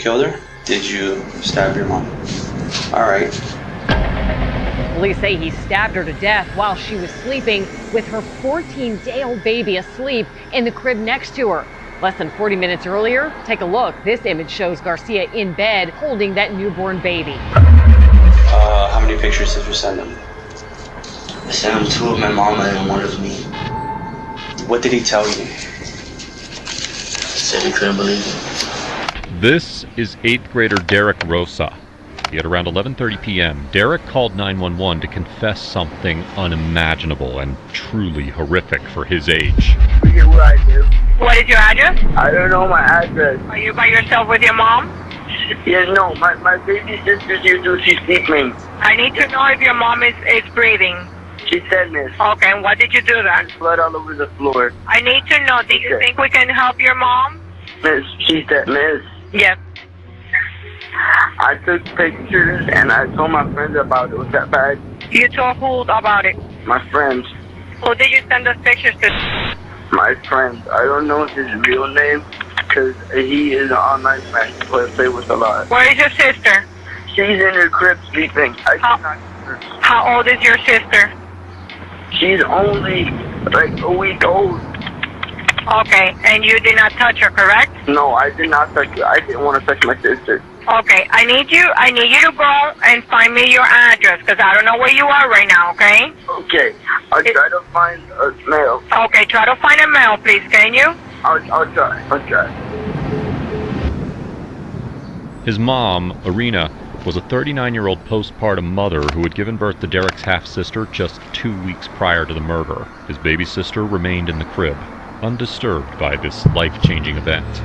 killed her? Did you stab your mom? All right. Police say he stabbed her to death while she was sleeping with her 14-day-old baby asleep in the crib next to her. Less than 40 minutes earlier, take a look. This image shows Garcia in bed holding that newborn baby. How many pictures did you send him? I sent him 2 of my mom and 1 of me. What did he tell you? He said he couldn't believe it. This is 8th grader Derek Rosa. At around 11:30 p.m., Derek called 911 to confess something unimaginable and truly horrific for his age. Forget what I do. What is your address? I don't know my address. Are you by yourself with your mom? Yes, no, my baby sister's here too. She's sleeping. I need to know if your mom is breathing. She said, miss. Okay, and what did you do then? Blood all over the floor. I need to know, do you think we can help your mom? Miss, she said, miss. Yes. I took pictures and I told my friends about it. Was that bad? You told who about it? My friends. Who did you send those pictures to? My friends. I don't know his real name because he is an online friend. He play with a lot. Where is your sister? She's in her crib sleeping. I cannot see her. How old is your sister? She's only like a week old. Okay, and you did not touch her, correct? No, I did not touch her. I didn't want to touch my sister. Okay, I need you to go and find me your address, because I don't know where you are right now, okay? Okay, I'll try to find a mail. Okay, try to find a mail, please, can you? I'll try. His mom, Irina, was a 39-year-old postpartum mother who had given birth to Derek's half-sister just 2 weeks prior to the murder. His baby sister remained in the crib, undisturbed by this life-changing event.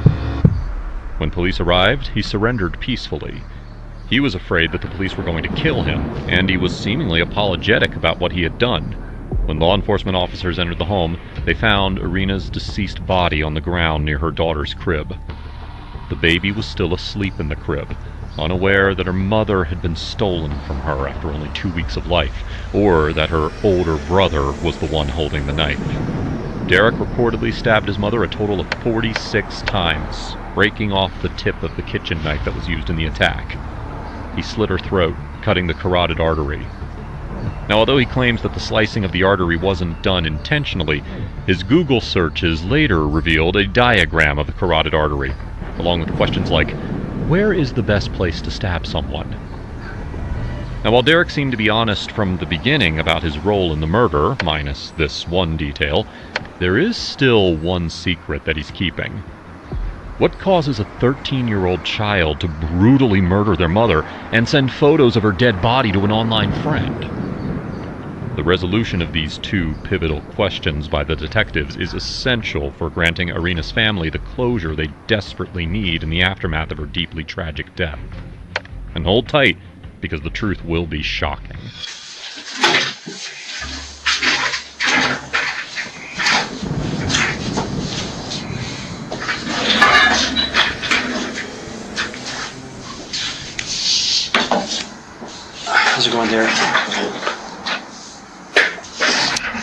When police arrived, he surrendered peacefully. He was afraid that the police were going to kill him, and he was seemingly apologetic about what he had done. When law enforcement officers entered the home, they found Irina's deceased body on the ground near her daughter's crib. The baby was still asleep in the crib, unaware that her mother had been stolen from her after only 2 weeks of life, or that her older brother was the one holding the knife. Derek reportedly stabbed his mother a total of 46 times, breaking off the tip of the kitchen knife that was used in the attack. He slit her throat, cutting the carotid artery. Now, although he claims that the slicing of the artery wasn't done intentionally, his Google searches later revealed a diagram of the carotid artery, along with questions like, where is the best place to stab someone? Now, while Derek seemed to be honest from the beginning about his role in the murder, minus this one detail, there is still one secret that he's keeping. What causes a 13-year-old child to brutally murder their mother and send photos of her dead body to an online friend? The resolution of these 2 pivotal questions by the detectives is essential for granting Irina's family the closure they desperately need in the aftermath of her deeply tragic death. And hold tight, because the truth will be shocking. How's it going, Derek?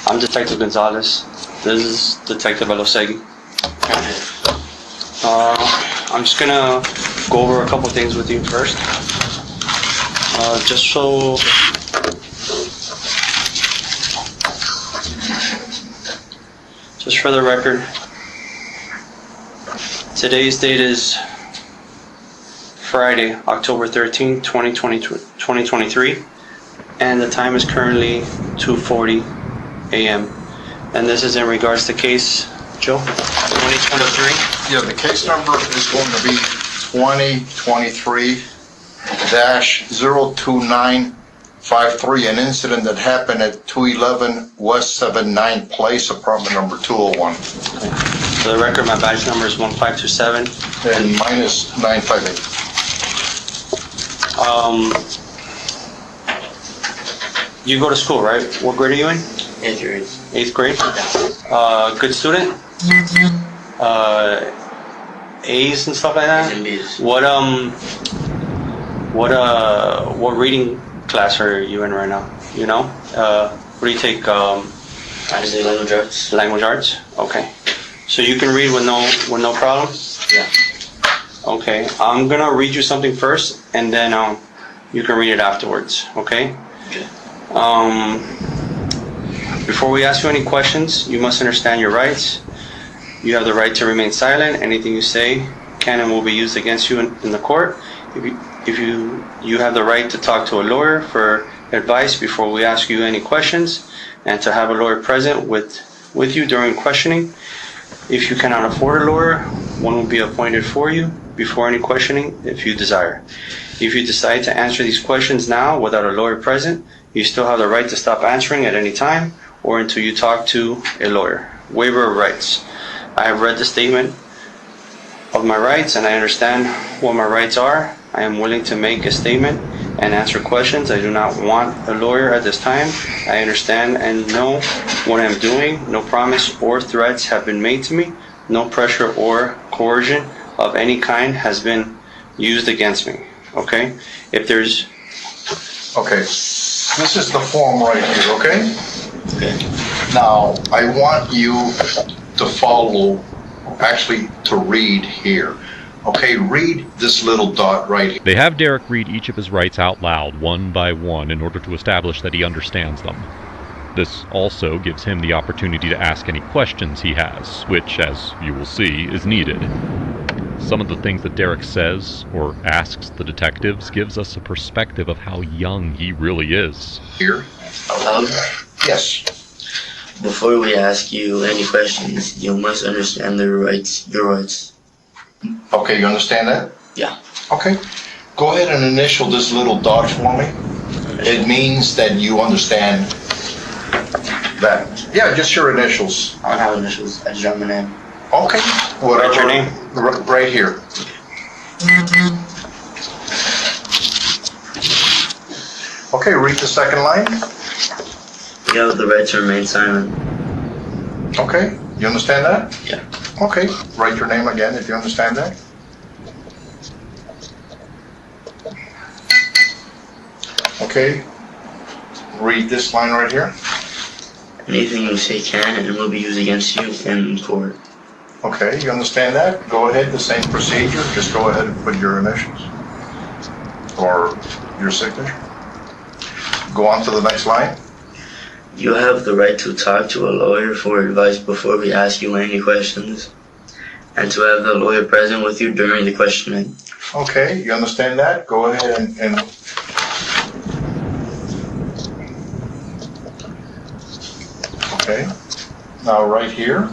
I'm Detective Gonzalez. This is Detective Alosegui. I'm just gonna go over a couple things with you first. Just for the record, today's date is Friday, October 13th, 2023, and the time is currently 2:40 a.m. And this is in regards to case, Joe, 2023? Yeah, the case number is going to be 2023-02953, an incident that happened at 211 West 79th Place, apartment number 201. Okay. For the record, my badge number is 1527. And mine is 958. You go to school, right? What grade are you in? 8th grade. 8th grade? Good student? A's and stuff like that? A's and B's. What reading class are you in right now? You know? What do you take? I say language arts. Language arts? Okay. So you can read with no problem? Yeah. Okay, I'm gonna read you something first, and then you can read it afterwards. Okay. Okay. Before we ask you any questions, you must understand your rights. You have the right to remain silent. Anything you say can and will be used against you in the court. If you have the right to talk to a lawyer for advice before we ask you any questions, and to have a lawyer present with you during questioning. If you cannot afford a lawyer, one will be appointed for you before any questioning if you desire. If you decide to answer these questions now without a lawyer present, you still have the right to stop answering at any time or until you talk to a lawyer. Waiver of rights. I have read the statement of my rights and I understand what my rights are. I am willing to make a statement and answer questions. I do not want a lawyer at this time. I understand and know what I am doing. No promise or threats have been made to me. No pressure or coercion of any kind has been used against me. Okay? If there's... Okay, this is the form right here, okay? Okay. Now, I want you to follow, actually to read here. Okay, read this little dot right here. They have Derek read each of his rights out loud, one by one, in order to establish that he understands them. This also gives him the opportunity to ask any questions he has, which, as you will see, is needed. Some of the things that Derek says, or asks the detectives, gives us a perspective of how young he really is. Here? Yes. Before we ask you any questions, you must understand your rights. Okay, you understand that? Yeah. Okay. Go ahead and initial this little dot for me. It means that you understand that. Yeah, just your initials. I don't have initials. I just wrote my name. Okay. Whatever. What's your name? Right here. Okay, read the second line. You have the right to remain silent. Okay, you understand that? Yeah. Okay, write your name again if you understand that. Okay, read this line right here. Anything you say can and will be used against you in court. Okay, you understand that? Go ahead, the same procedure, just go ahead and put your initials or your signature. Go on to the next line. You have the right to talk to a lawyer for advice before we ask you any questions, and to have the lawyer present with you during the questioning. Okay, you understand that? Go ahead and okay. Now right here.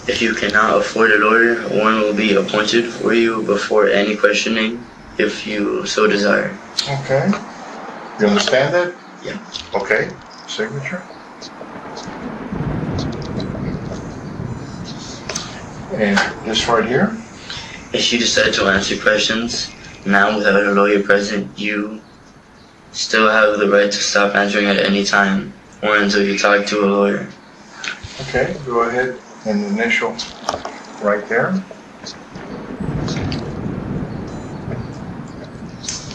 If you cannot afford a lawyer, one will be appointed for you before any questioning, if you so desire. Okay. You understand that? Yeah. Okay. Signature. And this right here. If you decide to answer questions now without a lawyer present, you still have the right to stop answering at any time or until you talk to a lawyer. Okay, go ahead and initial right there.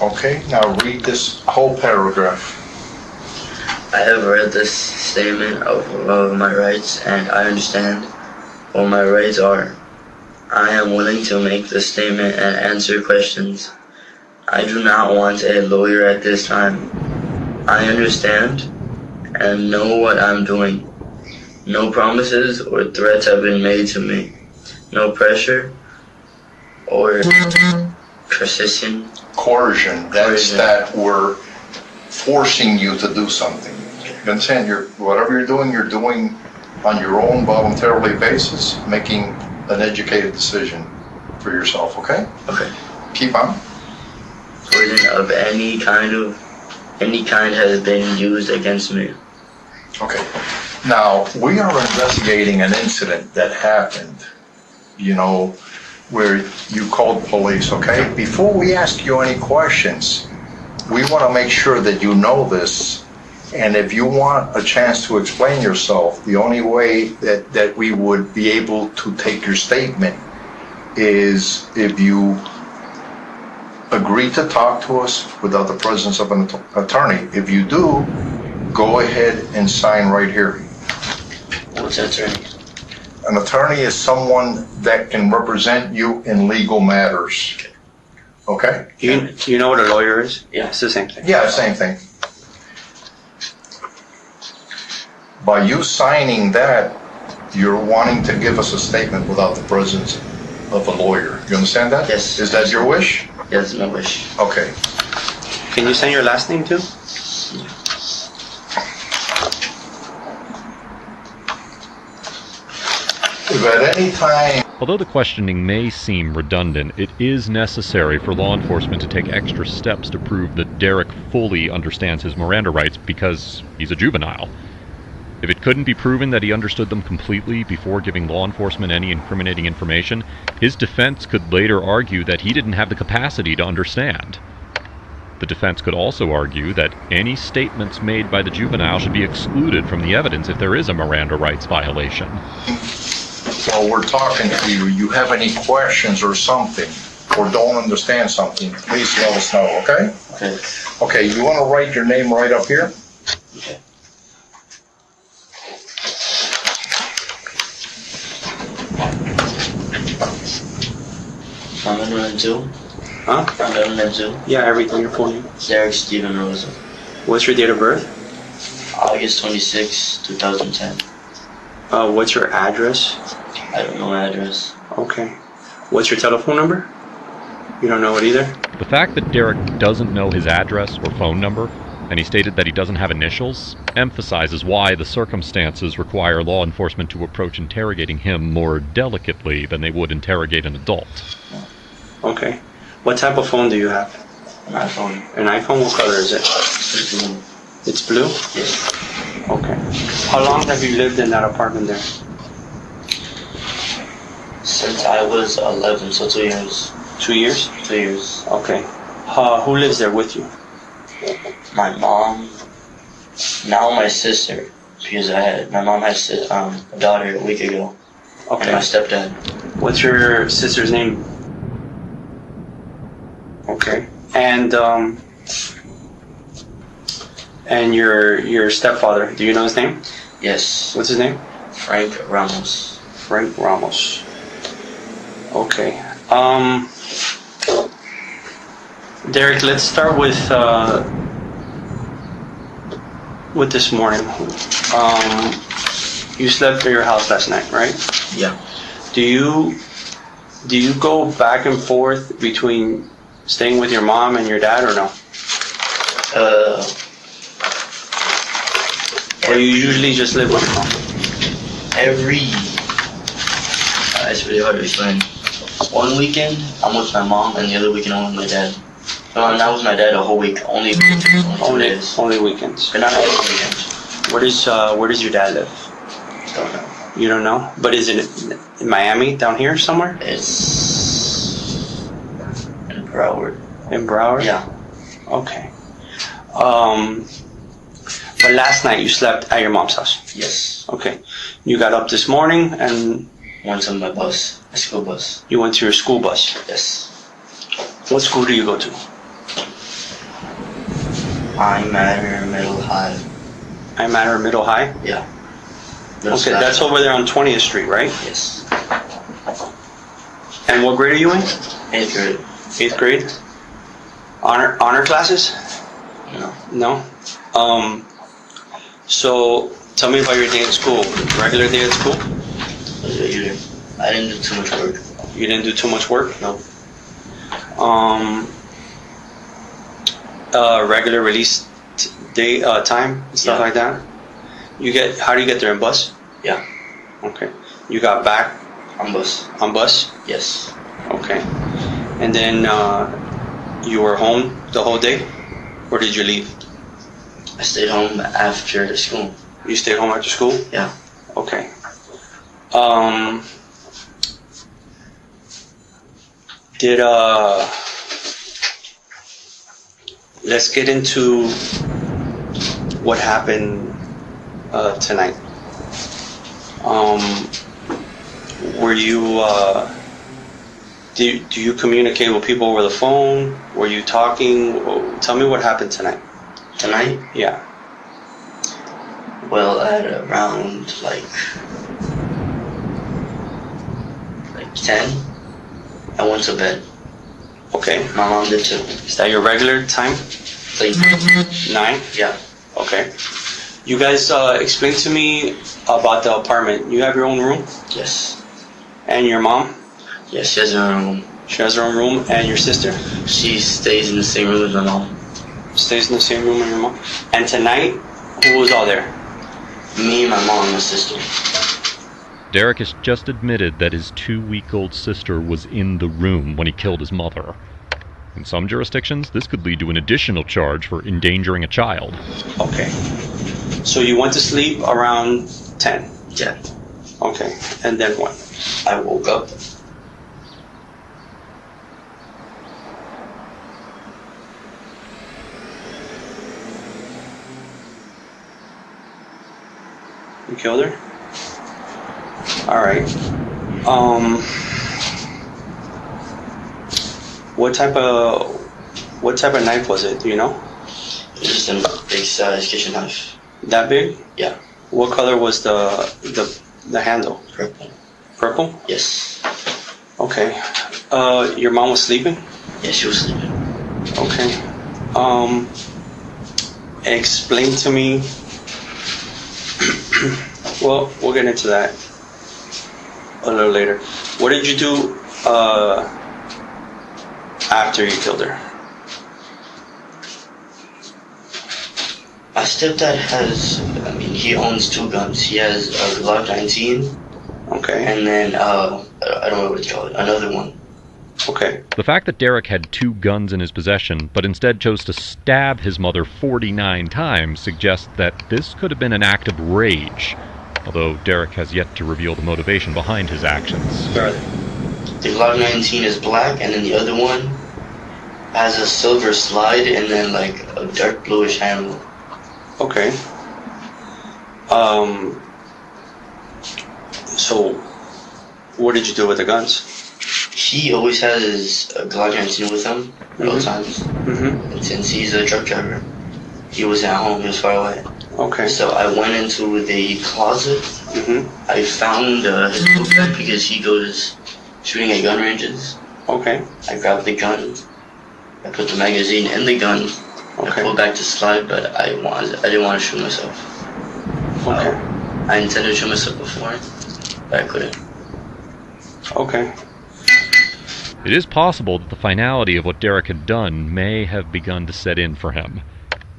Okay, now read this whole paragraph. I have read this statement of my rights and I understand what my rights are. I am willing to make this statement and answer questions. I do not want a lawyer at this time. I understand and know what I'm doing. No promises or threats have been made to me. No pressure or coercion. That's that we're forcing you to do something. You understand? Whatever you're doing on your own voluntarily basis, making an educated decision for yourself, okay? Okay. Keep on. Coercion of any kind has been used against me. Okay. Now, we are investigating an incident that happened, where you called police, okay? Before we ask you any questions, we want to make sure that you know this. And if you want a chance to explain yourself, the only way that we would be able to take your statement is if you agree to talk to us without the presence of an attorney. If you do, go ahead and sign right here. What's attorney? An attorney is someone that can represent you in legal matters. Okay? You know what a lawyer is? Yeah. It's the same thing. Yeah, same thing. By you signing that, you're wanting to give us a statement without the presence of a lawyer. You understand that? Yes. Is that your wish? Yes, my wish. Okay. Can you send your last name too? If at any time Although the questioning may seem redundant, it is necessary for law enforcement to take extra steps to prove that Derek fully understands his Miranda rights because he's a juvenile. If it couldn't be proven that he understood them completely before giving law enforcement any incriminating information, his defense could later argue that he didn't have the capacity to understand. The defense could also argue that any statements made by the juvenile should be excluded from the evidence if there is a Miranda rights violation. while we're talking to you, you have any questions or something, or don't understand something, please let us know, okay? Okay. Okay, you want to write your name right up here? Okay. From 102? Huh? From 102? Yeah, everything, your full name. Derek Steven Rosa. What's your date of birth? August 26, 2010. What's your address? I don't know my address. Okay. What's your telephone number? You don't know it either? The fact that Derek doesn't know his address or phone number, and he stated that he doesn't have initials, emphasizes why the circumstances require law enforcement to approach interrogating him more delicately than they would interrogate an adult. Okay. What type of phone do you have? An iPhone. An iPhone? What color is it? It's blue? Yes. Okay. How long have you lived in that apartment there? Since I was 11, so 2 years. 2 years? 2 years. Okay. Who lives there with you? My mom, now my sister, because my mom had a daughter a week ago, and Okay. my stepdad. What's your sister's name? Okay. And your stepfather, do you know his name? Yes, What's his name? Frank Ramos. Frank Ramos. Okay. Derek, let's start with this morning. You slept at your house last night, right? Yeah. Do you go back and forth between staying with your mom and your dad, or no? Or you usually just live with your mom? It's really hard to explain. One weekend, I'm with my mom, and the other weekend, I'm with my dad. No, I'm not with my dad a whole week, only 2 days. Only weekends. But not every weekend. Where does your dad live? Don't know. You don't know? But is it in Miami, down here somewhere? It's in Broward. In Broward? Yeah. Okay. But last night you slept at your mom's house. Yes. Okay. You got up this morning and Went on my bus, my school bus. you went to your school bus. Yes. What school do you go to? I'm at middle high. I'm at her middle high. Yeah. Middle Okay, slash. that's over there on 20th Street, right? Yes. And what grade are you in? 8th grade. 8th grade. Honor classes? No. No. So tell me about your day at school. Regular day at school? I didn't do too much work. You didn't do too much work? No. Regular release day time and stuff Yeah. like that. How do you get there in bus? Yeah. Okay. You got back On bus. on bus? Yes. Okay. And then you were home the whole day, or did you leave? I stayed home after school. You stayed home after school? Yeah. Okay. Let's get into what happened tonight. Were you, do you communicate with people over the phone? Were you talking? Tell me what happened tonight. Tonight? Yeah. Well, at around 10. I went to bed. Okay. My mom did too. Is that your regular time? Like 9? yeah. Okay. You guys explain to me about the apartment. You have your own room? Yes. And your mom? Yes, she has her own room. She has her own room. And your sister? She stays in the same room as my mom. Stays in the same room as your mom. And tonight, who was all there? Me, my mom, and my sister. Derek has just admitted that his 2-week-old sister was in the room when he killed his mother. In some jurisdictions, this could lead to an additional charge for endangering a child. Okay. So you went to sleep around 10? Yeah. Okay. And then what? I woke up. You killed her? Alright. What type of knife was it? Do you know? It was just a big size kitchen knife. That big? Yeah. What color was the handle? Purple. Purple? Yes. Okay. Your mom was sleeping? Yeah, she was sleeping. Okay. Explain to me. Well, we'll get into that a little later. What did you do after you killed her? My stepdad he owns 2 guns. He has a Glock 19. Okay. And then, I don't know what it's called, another one. Okay. The fact that Derek had 2 guns in his possession, but instead chose to stab his mother 49 times, suggests that this could have been an act of rage, although Derek has yet to reveal the motivation behind his actions. The Glock 19 is black, and then the other one has a silver slide and then like a dark bluish handle. Okay. So, what did you do with the guns? He always has his Glock 19 with him at all times. Mm-hmm. And since he's a truck driver, he was at home, he was far away. Okay. So I went into the closet. Mm-hmm. I found his book because he goes shooting at gun ranges. Okay. I grabbed the gun. I put the magazine in the gun. I Okay. pulled back the slide, but I didn't want to shoot myself. Okay. I intended to shoot myself before, but I couldn't. Okay. It is possible that the finality of what Derek had done may have begun to set in for him.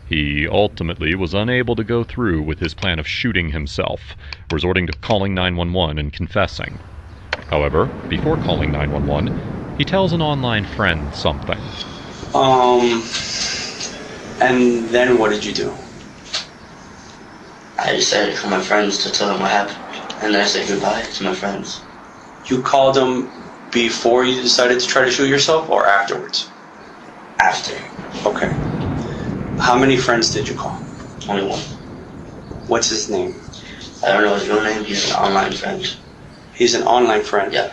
He ultimately was unable to go through with his plan of shooting himself, resorting to calling 911 and confessing. However, before calling 911, he tells an online friend something. And then what did you do? I decided to call my friends to tell them what happened, and then I said goodbye to my friends. You called them before you decided to try to shoot yourself, or afterwards? After. Okay. How many friends did you call? Only one. What's his name? I don't know his real name, he's an online friend. He's an online friend? Yeah.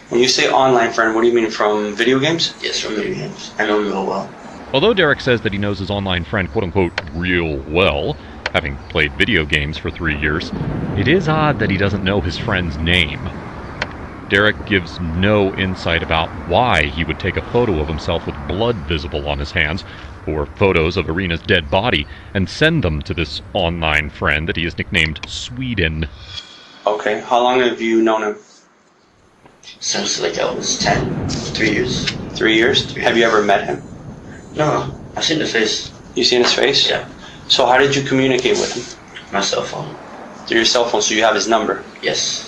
When you say online friend, what do you mean, from video games? Yes, from video games. I know him real well. Although Derek says that he knows his online friend quote-unquote real well, having played video games for 3 years, it is odd that he doesn't know his friend's name. Derek gives no insight about why he would take a photo of himself with blood visible on his hands, or photos of Irina's dead body, and send them to this online friend that he has nicknamed Sweden. Okay. How long have you known him? Since like I was 10, 3 years. 3 years? Have you ever met him? No, I've seen the face. You seen his face? Yeah. So how did you communicate with him? My cell phone. Through your cell phone, so you have his number? Yes.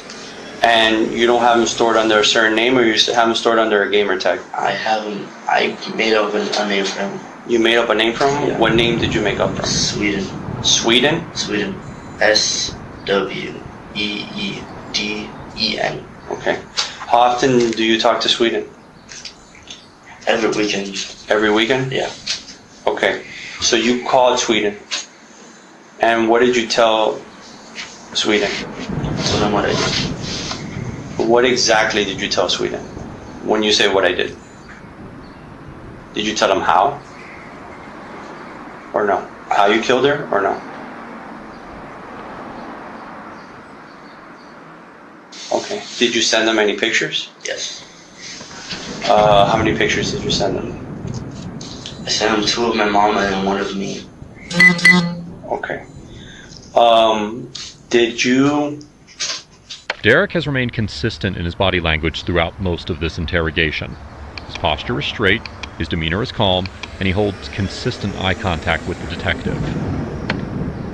And you don't have him stored under a certain name, or you have him stored under a gamer tag? I have him. I made up a name for him. You made up a name for him? Yeah. What name did you make up for him? Sweden. Sweden? Sweden. SWEEDEN. Okay. How often do you talk to Sweden? Every weekend. Every weekend? Yeah. Okay. So you called Sweden. And what did you tell Sweden? I told him what I did. What exactly did you tell Sweden when you say what I did? Did you tell him how? Or no? How you killed her, or no? Okay. Okay. Did you send them any pictures? Yes. How many pictures did you send them? I sent him 2 of my mama and 1 of me. Okay. Did you... Derek has remained consistent in his body language throughout most of this interrogation. His posture is straight, his demeanor is calm, and he holds consistent eye contact with the detective.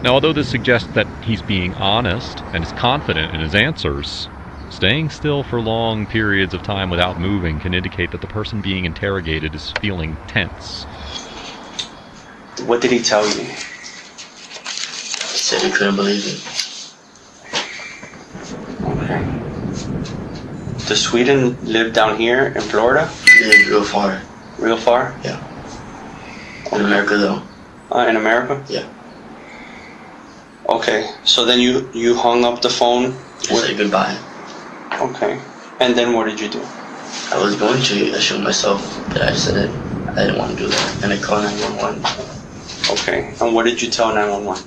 Now, although this suggests that he's being honest and is confident in his answers, staying still for long periods of time without moving can indicate that the person being interrogated is feeling tense. What did he tell you? He said he couldn't believe it. Okay. Does Sweden live down here in Florida? He lived real far. Real far? Yeah. In America, though. In America? Yeah. Okay. So then you hung up the phone? He said goodbye. Okay. And then what did you do? I was going to assure myself that I said it. I didn't want to do that. And I called 911. Okay. And what did you tell 911?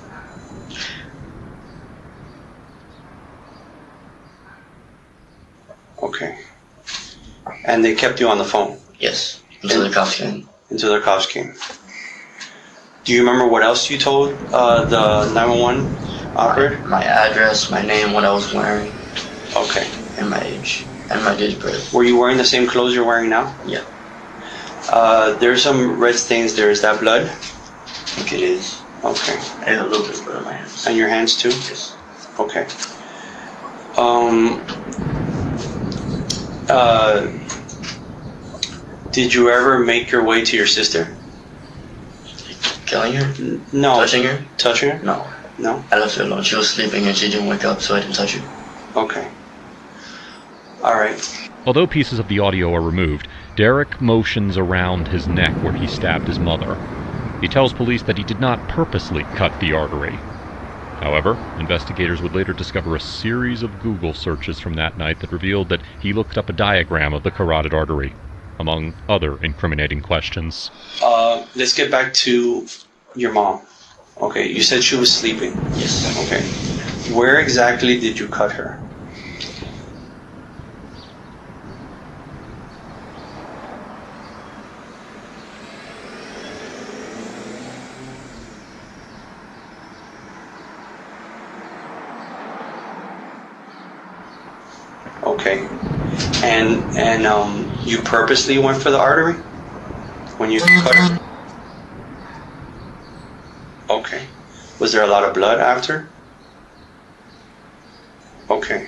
Okay. And they kept you on the phone? Yes. Until the cops came. Until the cops came. Do you remember what else you told the 911 operator? My address, my name, what I was wearing. Okay. And my age. And my date of birth. Were you wearing the same clothes you're wearing now? Yeah. There's some red stains there. Is that blood? I think it is. Okay. I have a little bit of blood on my hands. And your hands too? Yes. Okay. Did you ever make your way to your sister? Killing her? No. Touching her? Touching her? No. No? I left her alone. She was sleeping and she didn't wake up, so I didn't touch her. Okay. All right. Although pieces of the audio are removed, Derek motions around his neck where he stabbed his mother. He tells police that he did not purposely cut the artery. However, investigators would later discover a series of Google searches from that night that revealed that he looked up a diagram of the carotid artery, among other incriminating questions. Let's get back to your mom. Okay, you said she was sleeping. Yes. Okay. Where exactly did you cut her? Okay. And you purposely went for the artery when you cut her? Okay. Was there a lot of blood after? Okay.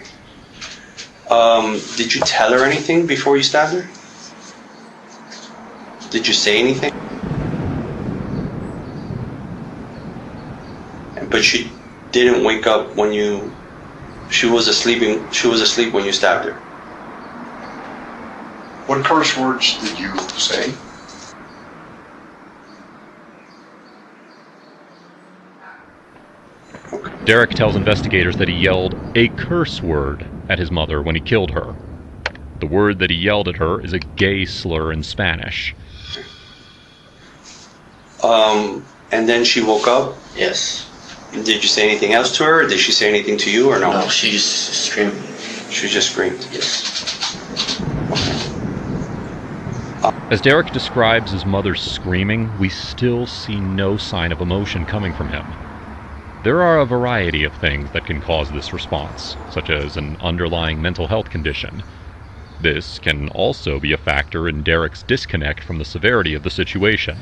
Did you tell her anything before you stabbed her? Did you say anything? But she didn't wake up when you... She was asleep when you stabbed her. What curse words did you say? Derek tells investigators that he yelled a curse word at his mother when he killed her. The word that he yelled at her is a gay slur in Spanish. And then she woke up? Yes. Did you say anything else to her? Or did she say anything to you or no? No, she just screamed. She just screamed? Yes. As Derek describes his mother's screaming, we still see no sign of emotion coming from him. There are a variety of things that can cause this response, such as an underlying mental health condition. This can also be a factor in Derek's disconnect from the severity of the situation.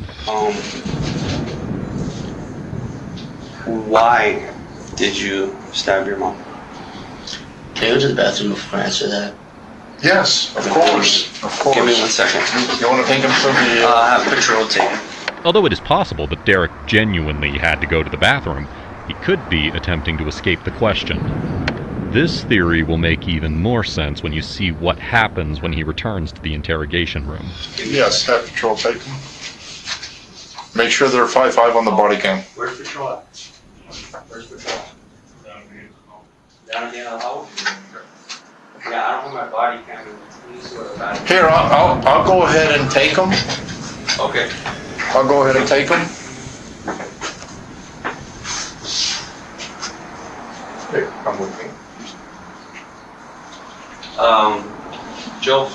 Why did you stab your mom? Can you go to the bathroom before I answer that? Yes, of course. Of course. Give me 1 second. You want to take him to the... I have patrol taken. Although it is possible that Derek genuinely had to go to the bathroom, he could be attempting to escape the question. This theory will make even more sense when you see what happens when he returns to the interrogation room. Yes, have patrol take him. Make sure they're 5-5 on the body cam. Where's patrol at? Where's patrol? Down at the end of the hall? Yeah, I don't have my body cam. Here, I'll go ahead and take him. Okay. I'll go ahead and take him. Here, come with me. Joe.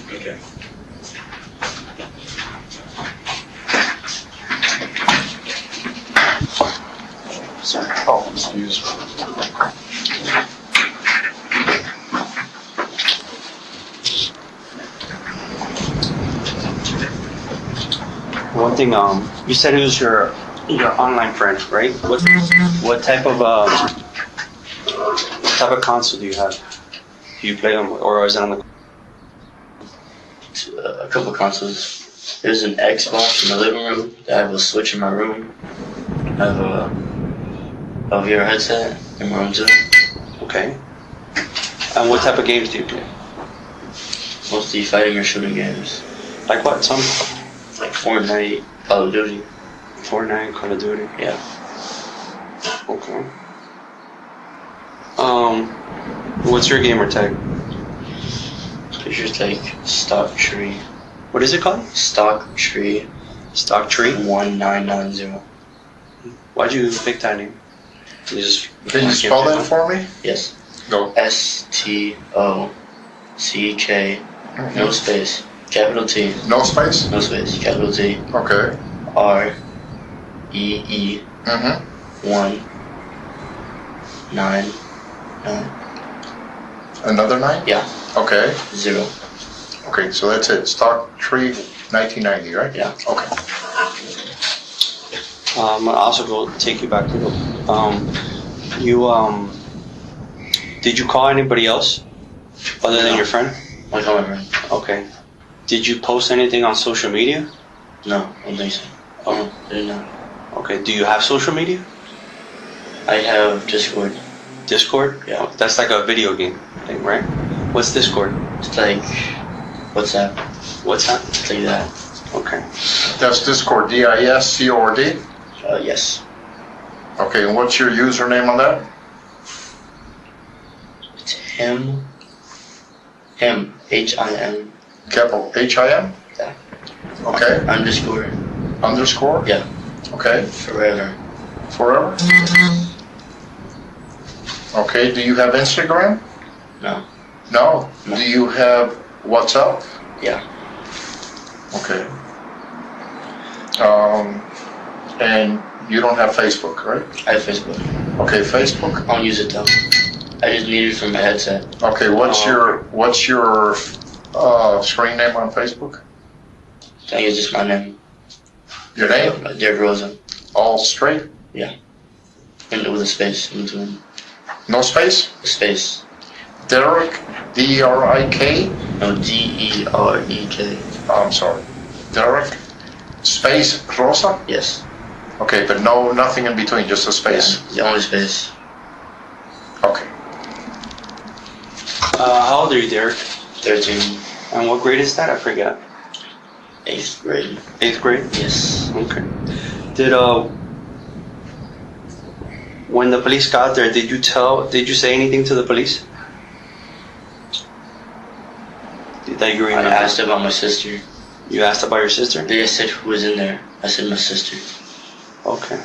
Okay. Sorry. Oh, excuse me. One thing, you said it was your online friend, right? What type of console do you have? Do you play them, or is it on the? A couple consoles. There's an Xbox in the living room. I have a Switch in my room. I have a VR headset in my room too. Okay. And what type of games do you play? Mostly fighting or shooting games. Like what? Some? Like Fortnite, Call of Duty. Fortnite, Call of Duty. Yeah. Okay. What's your gamer tag? It's just like Stock Tree. What is it called? Stock Tree. Stock Tree? 1990. Why'd you pick that name? You just Can you spell that for me? Yes. Go. STOCK. No space. Capital T. No space? No space. Capital T. Okay. REE. Mm-hmm. 199. Another 9? Yeah. Okay. 0. Okay, so that's it. Stock Tree 1990, right? Yeah. Okay. I'll also go take you back to the. Did you call anybody else other than your friend? I call my friend. Okay. Did you post anything on social media? No, I don't think so. Oh. I didn't know. Okay. Do you have social media? I have Discord. Discord? Yeah. That's like a video game thing, right? What's Discord? It's like WhatsApp. What's that? It's like that. Okay. That's Discord, DISCORD? Yes. Okay, and what's your username on that? It's him. HIM. Capital HIM? Yeah. Okay. Underscore. Underscore? Yeah. Okay. Forever. Forever? Okay, do you have Instagram? No. No. No. Do you have WhatsApp? Yeah. Okay. And you don't have Facebook, right? I have Facebook. Okay, Facebook. I don't use it though. I just need it for my headset. Okay, what's your screen name on Facebook? I think it's just my name. Your name? Derek Rosa. All straight? Yeah. And with a space in between. No space? A space. Derek, D-E-R-I-K? No, DEREK. I'm sorry. Derek, space Rosa? Yes. Okay, but nothing in between, just a space. Yeah, the only space. Okay. How old are you, Derek? 13. And what grade is that? I forget. 8th grade. 8th grade? Yes. Okay. When the police got there, did you say anything to the police? That you I remember? asked about my sister. You asked about your sister? They said who was in there. I said my sister. Okay.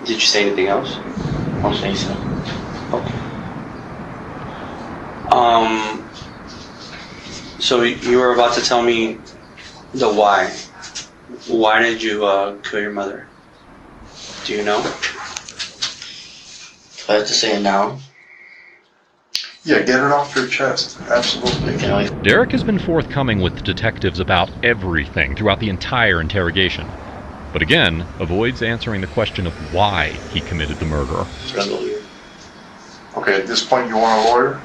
Did you say anything else? I don't think so. Okay. So you were about to tell me the why. Why did you kill your mother? Do you know? Do I have to say it now? Yeah, get it off your chest. Absolutely. Derek has been forthcoming with detectives about everything throughout the entire interrogation, but again, avoids answering the question of why he committed the murder. Okay, at this point you want a lawyer?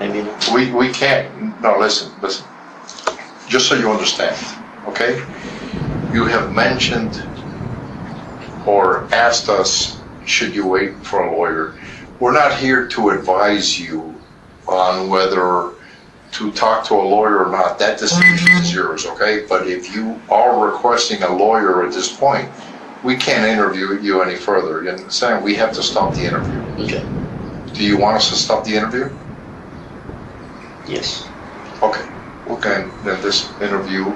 Maybe not. We can't, no, listen. Just so you understand, okay? You have mentioned or asked us, should you wait for a lawyer? We're not here to advise you on whether to talk to a lawyer or not. That decision is yours, okay? But if you are requesting a lawyer at this point, we can't interview you any further. You understand? We have to stop the interview. Okay. Do you want us to stop the interview? Yes. Okay. Okay, then this interview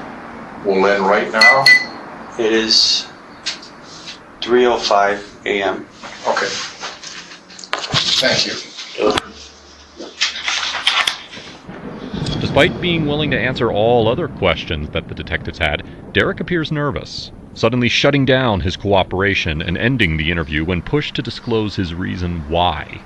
will end right now? It is 3:05 a.m. Okay. Thank you. Despite being willing to answer all other questions that the detectives had, Derek appears nervous, suddenly shutting down his cooperation and ending the interview when pushed to disclose his reason why.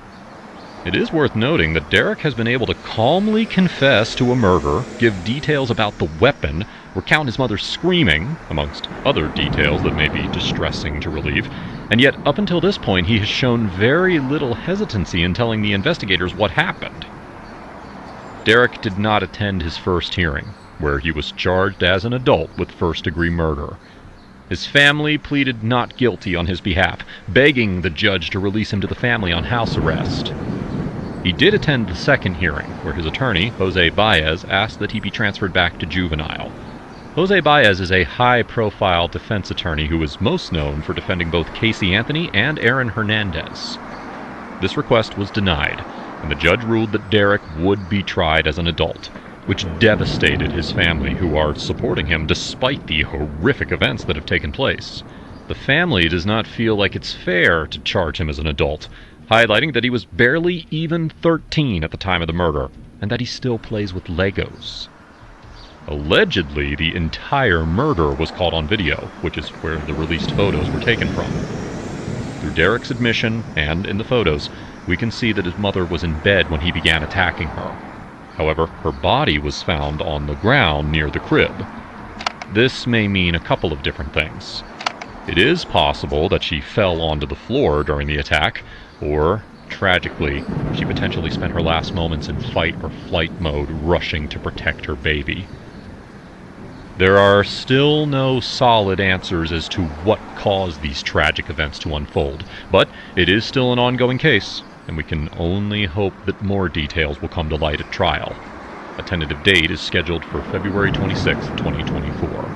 It is worth noting that Derek has been able to calmly confess to a murder, give details about the weapon, recount his mother screaming, amongst other details that may be distressing to relieve, and yet up until this point he has shown very little hesitancy in telling the investigators what happened. Derek did not attend his first hearing, where he was charged as an adult with first-degree murder. His family pleaded not guilty on his behalf, begging the judge to release him to the family on house arrest. He did attend the second hearing, where his attorney, Jose Baez, asked that he be transferred back to juvenile. Jose Baez is a high-profile defense attorney who is most known for defending both Casey Anthony and Aaron Hernandez. This request was denied, and the judge ruled that Derek would be tried as an adult, which devastated his family, who are supporting him despite the horrific events that have taken place. The family does not feel like it's fair to charge him as an adult, highlighting that he was barely even 13 at the time of the murder, and that he still plays with Legos. Allegedly, the entire murder was caught on video, which is where the released photos were taken from. Through Derek's admission, and in the photos, we can see that his mother was in bed when he began attacking her. However, her body was found on the ground near the crib. This may mean a couple of different things. It is possible that she fell onto the floor during the attack, or, tragically, she potentially spent her last moments in fight or flight mode rushing to protect her baby. There are still no solid answers as to what caused these tragic events to unfold, but it is still an ongoing case, and we can only hope that more details will come to light at trial. A tentative date is scheduled for February 26, 2024.